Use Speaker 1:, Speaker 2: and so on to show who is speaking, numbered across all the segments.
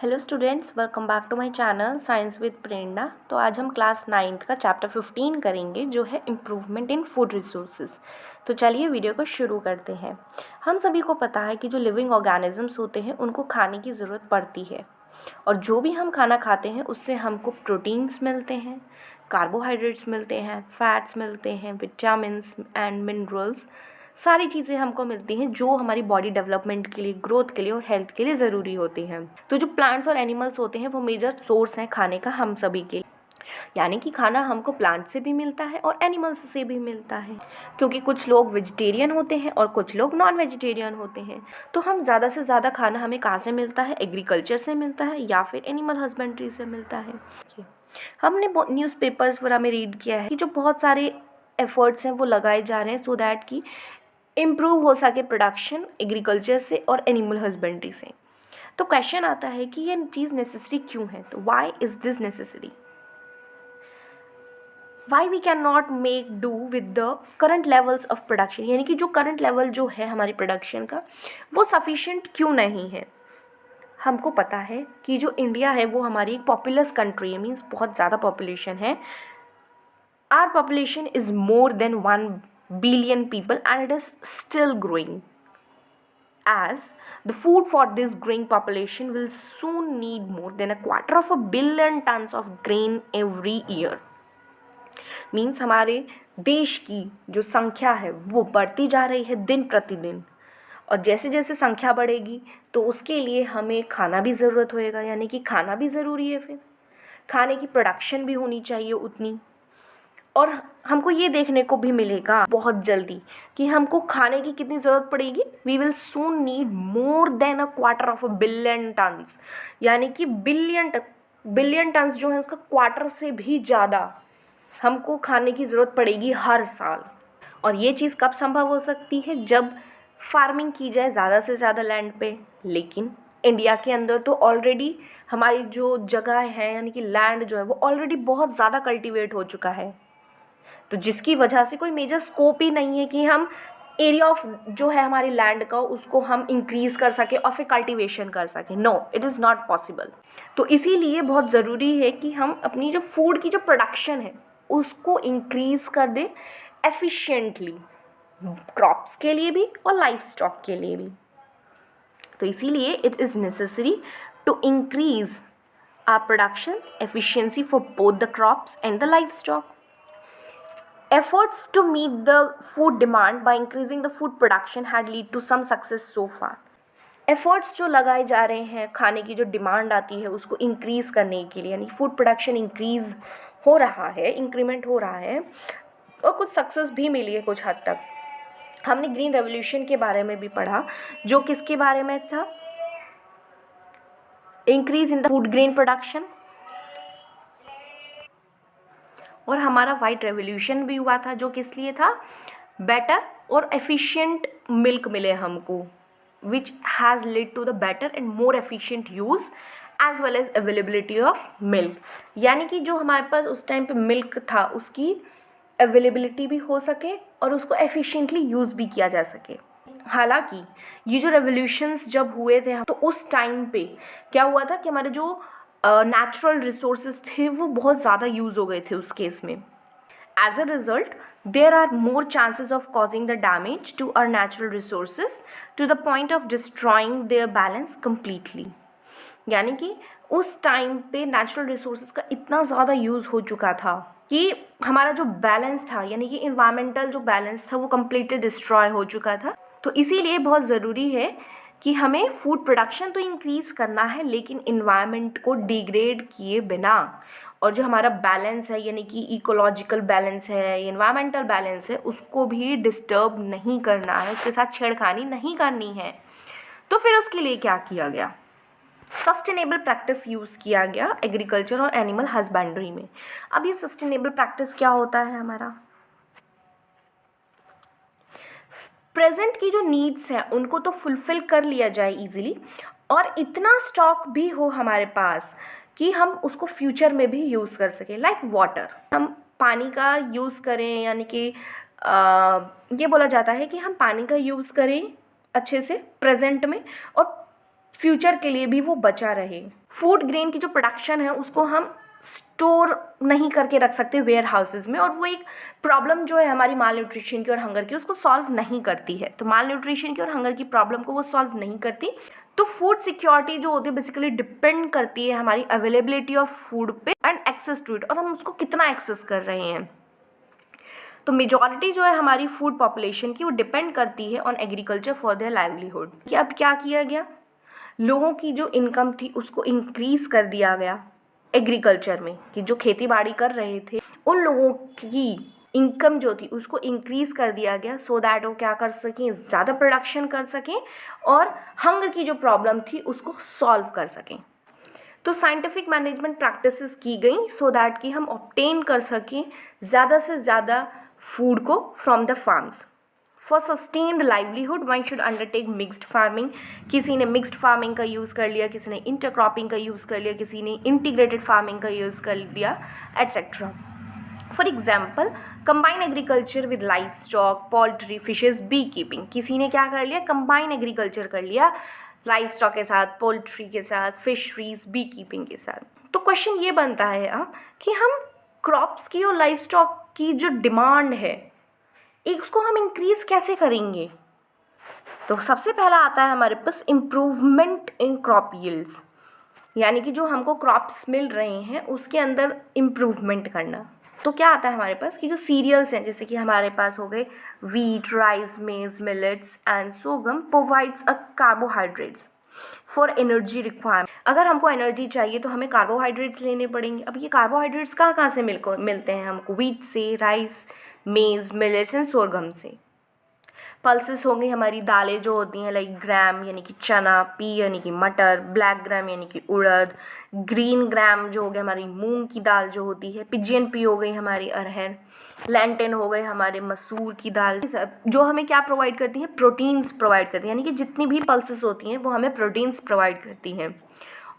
Speaker 1: Hello students, welcome back to my channel science with Prerna. तो आज हम क्लास 9th का चैप्टर 15 करेंगे जो है इम्प्रूवमेंट इन फूड रिसोर्सेज। तो चलिए वीडियो को शुरू करते हैं। हम सभी को पता है कि जो लिविंग ऑर्गेनिजम्स होते हैं उनको खाने की ज़रूरत पड़ती है, और जो भी हम खाना खाते हैं उससे हमको प्रोटीन्स मिलते हैं, कार्बोहाइड्रेट्स मिलते हैं, फैट्स मिलते हैं, विटामिन्स एंड मिनरल्स, सारी चीज़ें हमको मिलती हैं जो हमारी बॉडी डेवलपमेंट के लिए, ग्रोथ के लिए और हेल्थ के लिए ज़रूरी होती हैं। तो जो प्लांट्स और एनिमल्स होते हैं वो मेजर सोर्स हैं खाने का हम सभी के लिए, यानी कि खाना हमको प्लांट से भी मिलता है और एनिमल्स से भी मिलता है, क्योंकि कुछ लोग वेजिटेरियन होते हैं और कुछ लोग नॉन वेजिटेरियन होते हैं। तो हम ज़्यादा से ज़्यादा खाना हमें कहाँ से मिलता है? एग्रीकल्चर से मिलता है या फिर एनिमल हस्बेंड्री से मिलता है। हमने न्यूज़पेपर्स वगैरह में रीड किया है कि जो बहुत सारे एफर्ट्स हैं वो लगाए जा रहे हैं सो दैट कि इम्प्रूव हो सके प्रोडक्शन एग्रीकल्चर से और एनिमल हस्बेंड्री से। तो क्वेश्चन आता है कि ये चीज़ नेसेसरी क्यों है? तो why is this necessary? Why we can not make do with the current levels of production, यानी कि जो करंट लेवल जो है हमारी प्रोडक्शन का वो सफिशेंट क्यों नहीं है? हमको पता है कि जो इंडिया है वो हमारी एक पॉपुलस कंट्री है, मीन्स बहुत ज़्यादा पॉपुलेशन है। Our population is more than 1 billion people and it is still growing. As the food for this growing population will soon need more than 250 million tons of grain every year. Means हमारे देश की जो संख्या है वो बढ़ती जा रही है दिन प्रतिदिन, और जैसे जैसे संख्या बढ़ेगी तो उसके लिए हमें खाना भी ज़रूरत होएगा, यानी कि खाना भी ज़रूरी है। फिर खाने की प्रोडक्शन भी होनी चाहिए उतनी, और हमको ये देखने को भी मिलेगा बहुत जल्दी कि हमको खाने की कितनी ज़रूरत पड़ेगी। We will soon need more than 250 billion tons, यानी कि बिलियन टन्स जो है उसका क्वार्टर से भी ज़्यादा हमको खाने की ज़रूरत पड़ेगी हर साल। और ये चीज़ कब संभव हो सकती है? जब फार्मिंग की जाए ज़्यादा से ज़्यादा लैंड पे। लेकिन इंडिया के अंदर तो ऑलरेडी हमारी जो जगह है, यानी कि लैंड जो है वो ऑलरेडी बहुत ज़्यादा कल्टीवेट हो चुका है, तो जिसकी वजह से कोई मेजर स्कोप ही नहीं है कि हम एरिया ऑफ जो है हमारी लैंड का उसको हम इंक्रीज़ कर सकें और फिर कल्टीवेशन कर सकें। No, it is not possible. तो इसीलिए बहुत ज़रूरी है कि हम अपनी जो फूड की जो प्रोडक्शन है उसको इंक्रीज़ कर दें एफिशिएंटली, क्रॉप्स के लिए भी और लाइफ स्टॉक के लिए भी। तो इसीलिए it is necessary to increase our production efficiency for both the crops and the life stock. Efforts to meet the food demand by increasing the food production had led to some success so far. Efforts जो लगाए जा रहे हैं खाने की जो demand आती है उसको इंक्रीज़ करने के लिए, यानी फूड प्रोडक्शन इंक्रीज़ हो रहा है, इंक्रीमेंट हो रहा है, और कुछ सक्सेस भी मिली है कुछ हद तक। हमने ग्रीन रेवोल्यूशन के बारे में भी पढ़ा, जो किसके बारे में था? Increase in the food grain production. और हमारा वाइट रेवोल्यूशन भी हुआ था, जो किस लिए था? बेटर और एफिशिएंट मिल्क मिले हमको, which has led to the better and more efficient use as well as availability of milk, यानी कि जो हमारे पास उस टाइम पे मिल्क था उसकी अवेलेबिलिटी भी हो सके और उसको एफिशिएंटली यूज़ भी किया जा सके। हालांकि ये जो रेवोल्यूशंस जब हुए थे तो उस टाइम पे क्या हुआ था कि हमारे जो नेचुरल रिसोर्सेज थे वो बहुत ज़्यादा यूज़ हो गए थे उस केस में। As a result there are more chances of causing the damage to our natural resources to the point of destroying their balance completely, यानी कि उस टाइम पे नेचुरल रिसोर्सेज का इतना ज़्यादा यूज़ हो चुका था कि हमारा जो बैलेंस था, यानी कि इन्वायरमेंटल जो बैलेंस था वो कम्प्लीटली डिस्ट्रॉय हो चुका था। तो इसीलिए बहुत ज़रूरी है कि हमें फूड प्रोडक्शन तो इंक्रीज़ करना है, लेकिन इन्वायरमेंट को डिग्रेड किए बिना, और जो हमारा बैलेंस है यानी कि इकोलॉजिकल बैलेंस है, इन्वायरमेंटल बैलेंस है, उसको भी डिस्टर्ब नहीं करना है, उसके साथ छेड़खानी नहीं करनी है। तो फिर उसके लिए क्या किया गया? सस्टेनेबल प्रैक्टिस यूज़ किया गया एग्रीकल्चर और एनिमल हस्बेंड्री में। अब ये सस्टेनेबल प्रैक्टिस क्या होता है? हमारा प्रेजेंट की जो नीड्स हैं उनको तो फुलफ़िल कर लिया जाए इजीली, और इतना स्टॉक भी हो हमारे पास कि हम उसको फ्यूचर में भी यूज़ कर सकें। लाइक वाटर, हम पानी का यूज़ करें, यानी कि ये बोला जाता है कि हम पानी का यूज़ करें अच्छे से प्रेजेंट में, और फ्यूचर के लिए भी वो बचा रहे। फूड ग्रेन की जो प्रोडक्शन है उसको हम स्टोर नहीं करके रख सकते वेयर हाउसेज में, और वो एक प्रॉब्लम जो है हमारी माल न्यूट्रिशन की और हंगर की उसको सॉल्व नहीं करती है। तो माल न्यूट्रिशन की और हंगर की प्रॉब्लम को वो सॉल्व नहीं करती। तो फूड सिक्योरिटी जो होती है बेसिकली डिपेंड करती है हमारी अवेलेबिलिटी ऑफ फूड पे एंड एक्सेस टू इट, और हम उसको कितना एक्सेस कर रहे हैं। तो मेजॉरिटी जो है हमारी फूड पॉपुलेशन की वो डिपेंड करती है on agriculture for their livelihood. कि अब क्या किया गया, लोगों की जो इनकम थी उसको इंक्रीज़ कर दिया गया एग्रीकल्चर में, कि जो खेती बाड़ी कर रहे थे उन लोगों की इनकम जो थी उसको इंक्रीज़ कर दिया गया, सो दैट वो क्या कर सकें, ज़्यादा प्रोडक्शन कर सकें और हंगर की जो प्रॉब्लम थी उसको सॉल्व कर सकें। तो साइंटिफिक मैनेजमेंट प्रैक्टिसेस की गई सो दैट कि हम ऑब्टेन कर सकें ज़्यादा से ज़्यादा फूड को from the farms. For sustained livelihood one should undertake mixed farming. किसी ने मिक्स्ड फार्मिंग का यूज़ कर लिया, किसी ने इंटरक्रॉपिंग का यूज़ कर लिया, किसी ने इंटीग्रेटेड फार्मिंग का यूज़ कर लिया, etcetera. For example combine agriculture with life stock, poultry, fishes, bee keeping. किसी ने क्या कर लिया, कंबाइन एग्रीकल्चर कर लिया लाइफ स्टॉक के साथ, पोल्ट्री के साथ, फिशरीज, बी कीपिंग के साथ। तो क्वेश्चन ये बनता है अब कि हम क्रॉप्स की और लाइफ स्टॉक की जो डिमांड है एक उसको हम इंक्रीज़ कैसे करेंगे। तो सबसे पहला आता है हमारे पास इम्प्रूवमेंट इन क्रॉप यील्ड्स, यानी कि जो हमको क्रॉप्स मिल रहे हैं उसके अंदर इम्प्रूवमेंट करना। तो क्या आता है हमारे पास कि जो सीरियल्स हैं जैसे कि हमारे पास हो गए wheat, rice, maize, millets and sorghum provides a carbohydrates for energy requirement. अगर हमको एनर्जी चाहिए तो हमें कार्बोहाइड्रेट्स लेने पड़ेंगे। अब ये कार्बोहाइड्रेट्स कहाँ कहाँ से मिलते हैं हमको, वीट से, rice, maize, millets and sorghum से। पल्सेस होंगी हमारी दालें जो होती हैं लाइक ग्राम यानी कि चना, पी यानी कि मटर, ब्लैक ग्राम यानी कि उड़द, ग्रीन ग्राम जो हो गया हमारी मूंग की दाल जो होती है, पिजियन पी हो गई हमारी अरहर, लैंटेन हो गए हमारे मसूर की दाल, जो हमें क्या प्रोवाइड करती हैं, प्रोटीन्स प्रोवाइड करती हैं। यानी कि जितनी भी पल्सेस होती हैं वो हमें प्रोटीन्स प्रोवाइड करती हैं।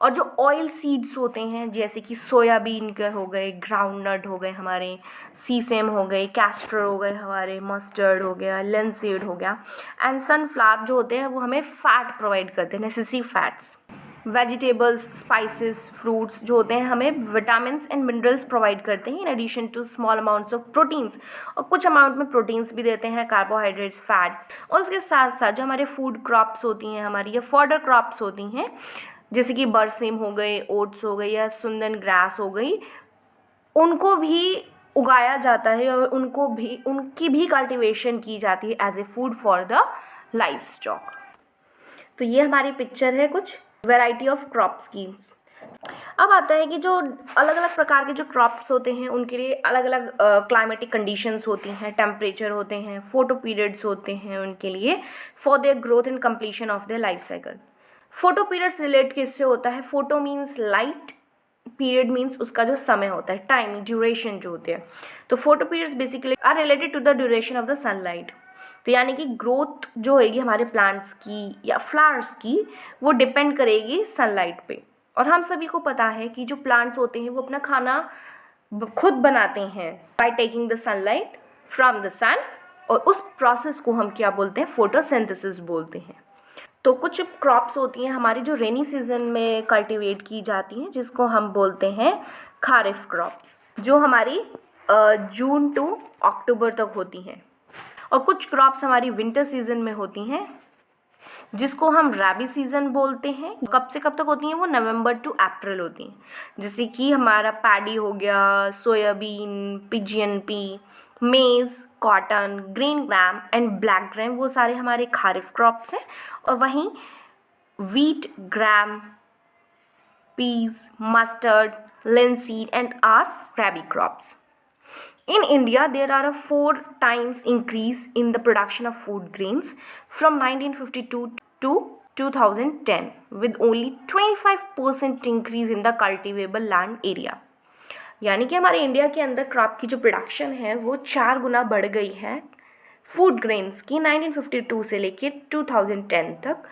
Speaker 1: और जो ऑयल सीड्स होते हैं जैसे कि सोयाबीन के हो गए, ग्राउंडनट हो गए हमारे, सीसेम हो गए, कैस्टर हो गए हमारे, मस्टर्ड हो गया, लिनसीड हो गया एंड सनफ्लावर जो होते हैं वो हमें फैट प्रोवाइड करते हैं, necessary fats. Vegetables, spices, fruits जो होते हैं हमें विटामिन एंड मिनरल्स प्रोवाइड करते हैं in addition to small amounts of proteins, और कुछ अमाउंट में प्रोटीन्स भी देते हैं, कार्बोहाइड्रेट्स, फैट्स। और उसके साथ साथ जो हमारे फूड क्रॉप्स होती हैं हमारी या फॉडर क्रॉप्स होती हैं जैसे कि बरसीम हो गए, ओट्स हो गई या सुंदन ग्रास हो गई, उनको भी उगाया जाता है और उनकी भी कल्टीवेशन की जाती है as a food for the life stock. तो ये हमारी पिक्चर है कुछ वैरायटी ऑफ क्रॉप्स की। अब आता है कि जो अलग अलग प्रकार के जो क्रॉप्स होते हैं उनके लिए अलग अलग क्लाइमेटिक कंडीशंस होती हैं, टेम्परेचर होते हैं, फोटो पीरियड्स होते हैं उनके लिए for their growth and completion of their life cycle. Photo periods relate किससे होता है, photo means light, period means उसका जो समय होता है, टाइम, ड्यूरेशन जो होते हैं। तो photoperiods basically are related to the duration of the sunlight. तो यानी कि ग्रोथ जो होगी हमारे प्लांट्स की या फ्लावर्स की वो डिपेंड करेगी सनलाइट पे। और हम सभी को पता है कि जो प्लांट्स होते हैं वो अपना खाना खुद बनाते हैं by taking the sunlight from the sun, और उस प्रोसेस को हम क्या बोलते हैं, फोटोसिंथेसिस बोलते हैं। तो कुछ क्रॉप्स होती हैं हमारी जो रेनी सीजन में कल्टीवेट की जाती हैं जिसको हम बोलते हैं खारिफ क्रॉप्स, जो हमारी जून टू अक्टूबर तक होती हैं। और कुछ क्रॉप्स हमारी विंटर सीजन में होती हैं जिसको हम रबी सीजन बोलते हैं। कब से कब तक होती हैं वो, नवंबर टू अप्रैल होती हैं। जैसे कि हमारा पैडी हो गया, soybean, pigeon pea, maize, cotton, green gram and black gram, वो सारे हमारे खारिफ क्रॉप्स हैं। और वहीं wheat, gram, peas, mustard, linseed and are rabi crops. In India, there are a 4 times increase in the production of food grains from 1952 to 2010 with only 25% increase in the cultivable land area. यानी कि हमारे India के अंदर crop की जो production है वो 4 गुना बढ़ गई है फूड ग्रेन्स की 1952 से लेके 2010 तक,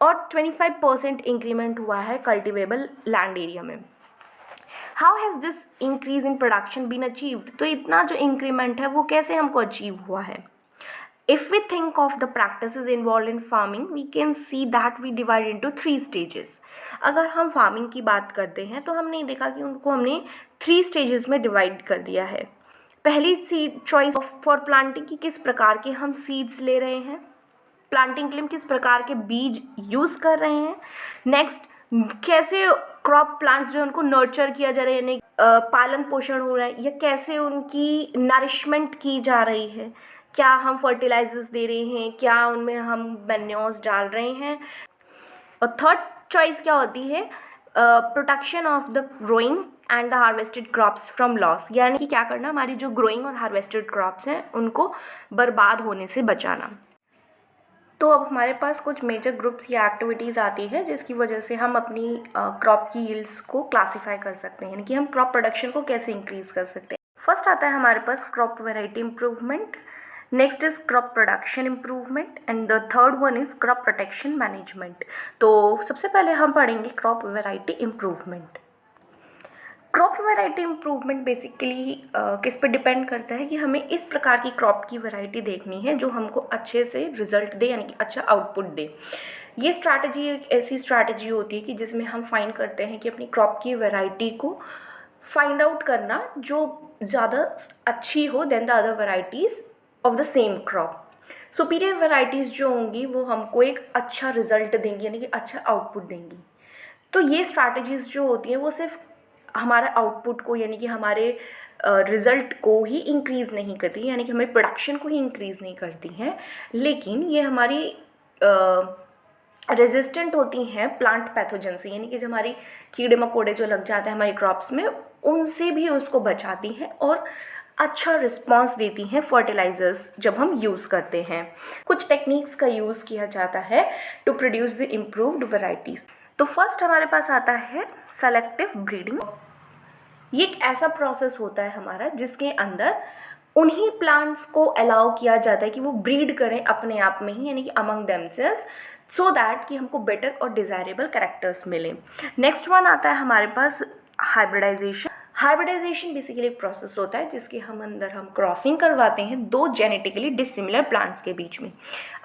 Speaker 1: और 25% इंक्रीमेंट हुआ है कल्टिवेबल लैंड एरिया में। How has this increase in production been achieved? तो इतना जो इंक्रीमेंट है वो कैसे हमको अचीव हुआ है? If we think of the practices involved in farming, we can see that we divide into 3 stages. अगर हम फार्मिंग की बात करते हैं तो हमने देखा कि उनको हमने 3 स्टेजेस में डिवाइड कर दिया है. पहली सीड चॉइस फॉर प्लांटिंग की किस प्रकार के हम सीड्स ले रहे हैं, प्लांटिंग के लिए हम किस प्रकार के बीज यूज़ कर रहे हैं. नेक्स्ट, कैसे क्रॉप प्लांट्स जो उनको नर्चर किया जा रहा है, यानी पालन पोषण हो रहा है, या कैसे उनकी नरिशमेंट की जा रही है, क्या हम फर्टिलाइजर्स दे रहे हैं, क्या उनमें हम मैन्योर्स डाल रहे हैं. और थर्ड चॉइस क्या होती है, protection of the growing and the harvested crops from loss, यानी कि क्या करना, हमारी जो ग्रोइंग और हार्वेस्टेड क्रॉप्स हैं उनको बर्बाद होने से बचाना. तो अब हमारे पास कुछ मेजर ग्रुप्स या एक्टिविटीज़ आती है जिसकी वजह से हम अपनी क्रॉप की यील्ड्स को क्लासीफाई कर सकते हैं, यानी कि हम क्रॉप प्रोडक्शन को कैसे इंक्रीज़ कर सकते हैं. फर्स्ट आता है हमारे पास crop variety improvement, next is crop production improvement and the third one is crop protection management. तो सबसे पहले हम पढ़ेंगे crop variety improvement. Crop variety improvement basically किस पे डिपेंड करता है कि हमें इस प्रकार की क्रॉप की वैरायटी देखनी है जो हमको अच्छे से रिजल्ट दे, यानी कि अच्छा आउटपुट दे. ये स्ट्रैटेजी एक ऐसी स्ट्रैटेजी होती है कि जिसमें हम फाइंड करते हैं कि अपनी क्रॉप की वैरायटी को फाइंड आउट करना जो ज़्यादा अच्छी हो than the other varieties of the same crop. Superior varieties जो होंगी वो हमको एक अच्छा रिजल्ट देंगी, यानी कि अच्छा आउटपुट देंगी. तो ये स्ट्रैटेजीज़ जो होती हैं वो सिर्फ हमारे आउटपुट को, यानी कि हमारे रिज़ल्ट को ही इंक्रीज़ नहीं करती, यानी कि हमारी प्रोडक्शन को ही इंक्रीज़ नहीं करती हैं, लेकिन ये हमारी रेजिस्टेंट होती हैं प्लांट पैथोजन से, यानी कि जो हमारी कीड़े मकोड़े जो लग जाते हैं हमारी क्रॉप्स में उनसे भी उसको बचाती हैं और अच्छा रिस्पॉन्स देती हैं फर्टिलाइज़र्स जब हम यूज़ करते हैं. कुछ टेक्निक्स का यूज़ किया जाता है to produce the improved varieties. तो फर्स्ट हमारे पास आता है सेलेक्टिव ब्रीडिंग. ये एक ऐसा प्रोसेस होता है हमारा जिसके अंदर उन्हीं प्लांट्स को अलाउ किया जाता है कि वो ब्रीड करें अपने आप में ही, यानी कि अमंग देमसेल्व्स, सो दैट कि हमको बेटर और डिज़ायरेबल कैरेक्टर्स मिले. नेक्स्ट वन आता है हमारे पास हाइब्रिडाइजेशन. हाइब्रिडाइजेशन बेसिकली एक प्रोसेस होता है जिसके हम क्रॉसिंग करवाते हैं दो जेनेटिकली डिसिमिलर प्लांट्स के बीच में.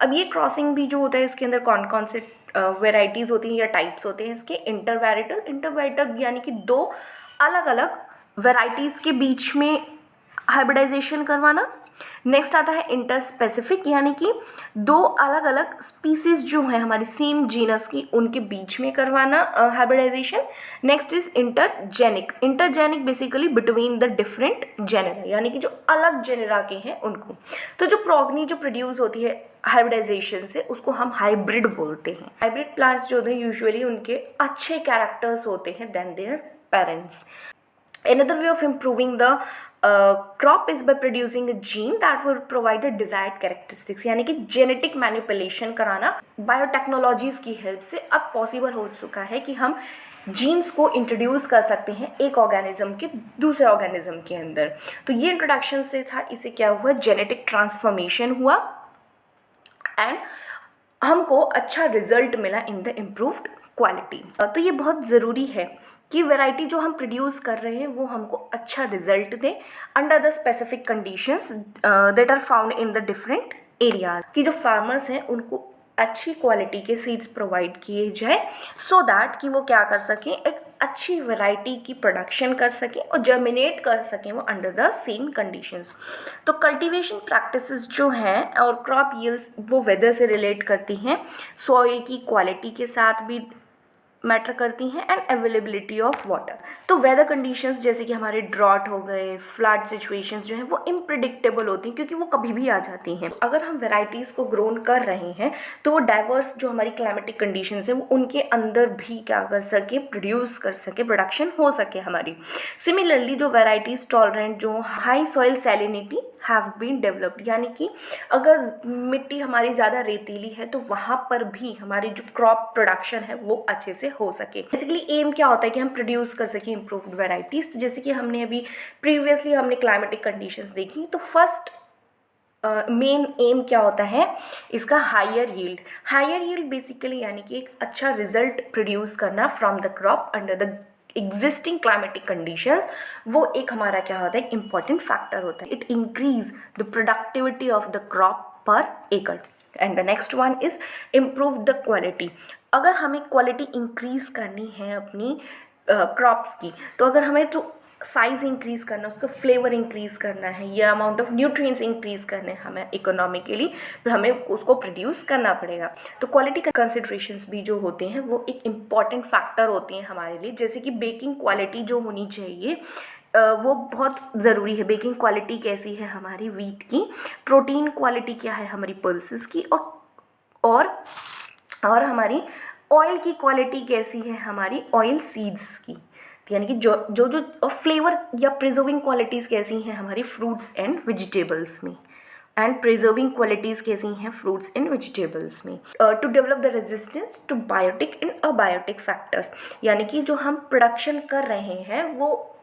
Speaker 1: अब ये क्रॉसिंग भी जो होता है इसके अंदर कौन कौन से वेराइटीज़ होती हैं या टाइप्स होते हैं इसके, इंटरवैरिटल यानी कि दो अलग अलग वेराइटीज़ के बीच में हाइब्रिडाइजेशन करवाना. नेक्स्ट आता है इंटरस्पेसिफिक, यानी कि दो अलग अलग स्पीसीज जो हैं हमारी सेम जीनस की उनके बीच में करवाना hybridisation. Next is intergeneric basically between the different genera, यानी कि जो अलग जेनेरा के हैं उनको. तो जो प्रोगनी जो प्रोड्यूस होती है हाइब्रिडाइजेशन से उसको हम हाइब्रिड बोलते हैं. हाइब्रिड प्लांट्स जो हैं यूजुअली उनके अच्छे कैरेक्टर्स होते हैं than their parents. Another way of improving the crop is by producing a gene that will provide the desired characteristics, यानी कि जेनेटिक मैनिपुलेशन कराना बायोटेक्नोलॉजीज़ की हेल्प से अब पॉसिबल हो चुका है कि हम जीन्स को इंट्रोड्यूस कर सकते हैं एक ऑर्गेनिज्म के दूसरे ऑर्गेनिज्म के अंदर. तो ये इंट्रोडक्शन से था, इसे क्या हुआ, जेनेटिक ट्रांसफॉर्मेशन हुआ एंड हमको अच्छा रिजल्ट मिला इन द इम्प्रूव्ड क्वालिटी. तो ये बहुत ज़रूरी है कि वैरायटी जो हम प्रोड्यूस कर रहे हैं वो हमको अच्छा रिजल्ट दे under the specific conditions that are found in the different areas. कि जो फार्मर्स हैं उनको अच्छी क्वालिटी के सीड्स प्रोवाइड किए जाए सो दैट कि वो क्या कर सकें, एक अच्छी वैरायटी की प्रोडक्शन कर सकें और जर्मिनेट कर सकें वो अंडर द सेम कंडीशंस. तो कल्टीवेशन प्रैक्टिसेस जो हैं और क्रॉप यील्ड्स वो वेदर से रिलेट करती हैं, सॉइल की क्वालिटी के साथ भी मैटर करती हैं एंड अवेलेबिलिटी ऑफ वाटर. तो वेदर कंडीशंस जैसे कि हमारे ड्रॉट हो गए, फ्लड सिचुएशंस जो हैं वो इम्प्रिडिक्टेबल होती हैं क्योंकि वो कभी भी आ जाती हैं. अगर हम वेराइटीज़ को ग्रोन कर रहे हैं तो वो डाइवर्स जो हमारी क्लाइमेटिक कंडीशंस हैं वो उनके अंदर भी क्या कर सके, प्रोड्यूस कर सके, प्रोडक्शन हो सके हमारी. सिमिलरली जो वेराइटीज़ टॉलरेंट जो high soil salinity have been developed, यानी कि अगर मिट्टी हमारी ज़्यादा रेतीली है तो वहाँ पर भी हमारी जो क्रॉप प्रोडक्शन है वो अच्छे से हो सके. बेसिकली एम क्या होता है कि हम प्रोड्यूस कर सकें इम्प्रूव्ड वैराइटीज़. तो जैसे कि हमने अभी प्रीवियसली हमने क्लाइमेटिक कंडीशंस देखी, तो फर्स्ट मेन एम क्या होता है इसका, हायर यील्ड बेसिकली यानी कि एक अच्छा रिजल्ट प्रोड्यूस करना from the crop under the existing climatic conditions. वो एक हमारा क्या होता है, इम्पॉर्टेंट फैक्टर होता है. It increase the productivity of the crop पर एकड़। And the next one is improve the quality. अगर हमें क्वालिटी इंक्रीज़ करनी है अपनी क्रॉप्स की, तो अगर हमें तो साइज़ इंक्रीज़ करना है, उसका फ्लेवर इंक्रीज़ करना है, या अमाउंट ऑफ न्यूट्रिएंट्स इंक्रीज़ करने हैं हमें इकोनॉमिकली, फिर हमें उसको प्रोड्यूस करना पड़ेगा। तो क्वालिटी कंसिडरेशंस भी जो होते हैं वो एक इम्पॉर्टेंट फैक्टर होते हैं हमारे लिए। जैसे कि बेकिंग क्वालिटी जो होनी चाहिए वो बहुत ज़रूरी है। बेकिंग क्वालिटी कैसी है हमारी वीट की, प्रोटीन क्वालिटी क्या है हमारी पल्सेस की, और हमारी ऑयल की क्वालिटी कैसी है हमारी ऑयल सीड्स की, यानी कि जो जो जो और फ्लेवर या प्रिजर्विंग क्वालिटीज़ कैसी हैं हमारी फ्रूट्स एंड वेजिटेबल्स में, एंड प्रिजर्विंग क्वालिटीज़ कैसी हैं फ्रूट्स एंड वेजिटेबल्स में। To develop the resistance to biotic and abiotic factors, यानी कि जो हम प्रोडक्शन कर रहे हैं वो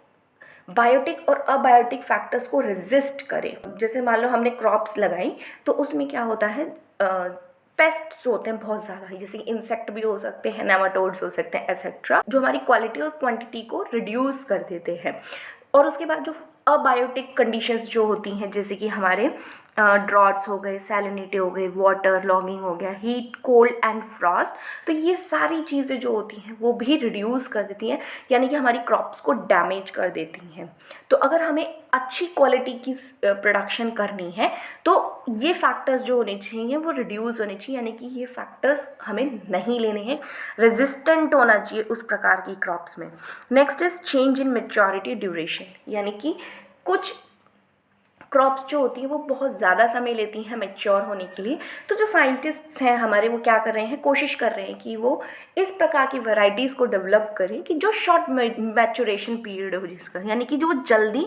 Speaker 1: बायोटिक और अबायोटिक फैक्टर्स को रेजिस्ट करें। जैसे मान लो हमने क्रॉप्स लगाई, तो उसमें क्या होता है, पेस्ट्स होते हैं बहुत ज़्यादा, जैसे इंसेक्ट भी हो सकते हैं, नेमाटोड्स हो सकते हैं एसेट्रा, जो हमारी क्वालिटी और क्वांटिटी को रिड्यूस कर देते हैं। और उसके बाद जो अबायोटिक कंडीशंस जो होती हैं, जैसे कि हमारे ड्रॉट्स हो गए, सैलिनिटी हो गई, वाटर लॉगिंग हो गया, हीट, कोल्ड एंड फ्रॉस्ट, तो ये सारी चीज़ें जो होती हैं वो भी रिड्यूस कर देती हैं, यानी कि हमारी क्रॉप्स को डैमेज कर देती हैं। तो अगर हमें अच्छी क्वालिटी की प्रोडक्शन करनी है तो ये फैक्टर्स जो होने चाहिए वो रिड्यूस होने चाहिए, यानी कि ये फैक्टर्स हमें नहीं लेने हैं, रेजिस्टेंट होना चाहिए उस प्रकार की क्रॉप्स में। Next is change in maturity duration, यानी कि कुछ क्रॉप्स जो होती हैं वो बहुत ज़्यादा समय लेती हैं मैच्योर होने के लिए। तो जो साइंटिस्ट्स हैं हमारे, वो क्या कर रहे हैं, कोशिश कर रहे हैं कि वो इस प्रकार की वैरायटीज़ को डेवलप करें कि जो शॉर्ट मैच्योरेशन पीरियड हो जिसका, यानी कि जो जल्दी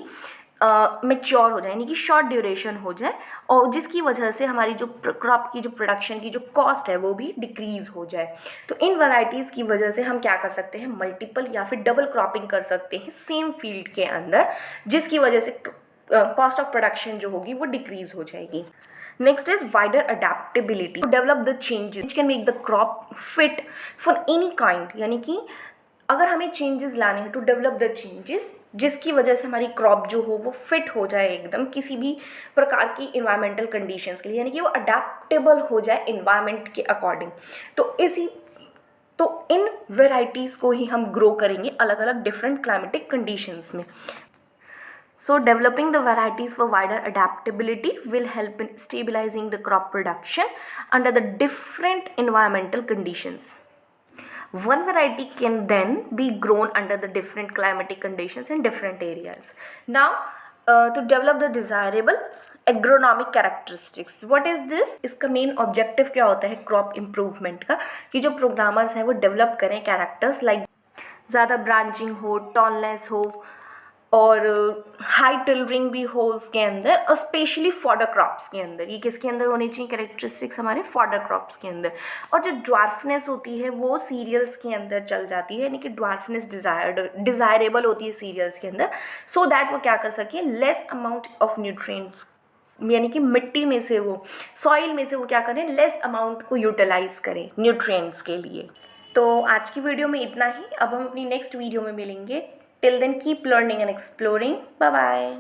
Speaker 1: मैच्योर हो जाए, यानी कि शॉर्ट ड्यूरेशन हो जाए, और जिसकी वजह से हमारी जो क्रॉप की जो प्रोडक्शन की जो कॉस्ट है वो भी डिक्रीज़ हो जाए। तो इन वैरायटीज़ की वजह से हम क्या कर सकते हैं, मल्टीपल या फिर डबल क्रॉपिंग कर सकते हैं सेम फील्ड के अंदर, जिसकी वजह से कॉस्ट ऑफ प्रोडक्शन जो होगी वो डिक्रीज हो जाएगी। Next is wider adaptability, develop the changes which can make the crop fit for any kind, यानी कि अगर हमें चेंजेस लाने हैं, टू डेवलप द चेंजेस जिसकी वजह से हमारी क्रॉप जो हो वो फिट हो जाए एकदम किसी भी प्रकार की इन्वायरमेंटल कंडीशंस के लिए, यानी कि वो अडेप्टेबल हो जाए इन्वायरमेंट के अकॉर्डिंग। तो इन वेराइटीज़ को ही हम ग्रो करेंगे अलग अलग डिफरेंट क्लाइमेटिक कंडीशंस में। So developing the varieties for wider adaptability will help in stabilizing the crop production under the different environmental conditions. One variety can then be grown under the different climatic conditions in different areas. Now, to develop the desirable agronomic characteristics, what is this? इसका main objective क्या होता है crop improvement का, कि जो programmers हैं वो develop करें कैरेक्टर्स लाइक ज़्यादा ब्रांचिंग हो, टॉलनेस हो, और हाई टिलरिंग भी हो उसके अंदर, और स्पेशली फॉडर क्रॉप्स के अंदर। ये किसके अंदर होनी चाहिए कैरेक्टरिस्टिक्स, हमारे फॉडर क्रॉप्स के अंदर। और जो ड्वार्फनेस होती है वो सीरियल्स के अंदर चल जाती है, यानी कि ड्वार्फनेस डिज़ायरेबल होती है सीरियल्स के अंदर, सो दैट वो क्या कर सके, लेस अमाउंट ऑफ न्यूट्रिएंट्स, यानी कि मिट्टी में से वो, सॉइल में से वो क्या करें, लेस अमाउंट को यूटिलाइज करें न्यूट्रिएंट्स के लिए। तो आज की वीडियो में इतना ही, अब हम अपनी नेक्स्ट वीडियो में मिलेंगे। Till then, keep learning and exploring. Bye bye.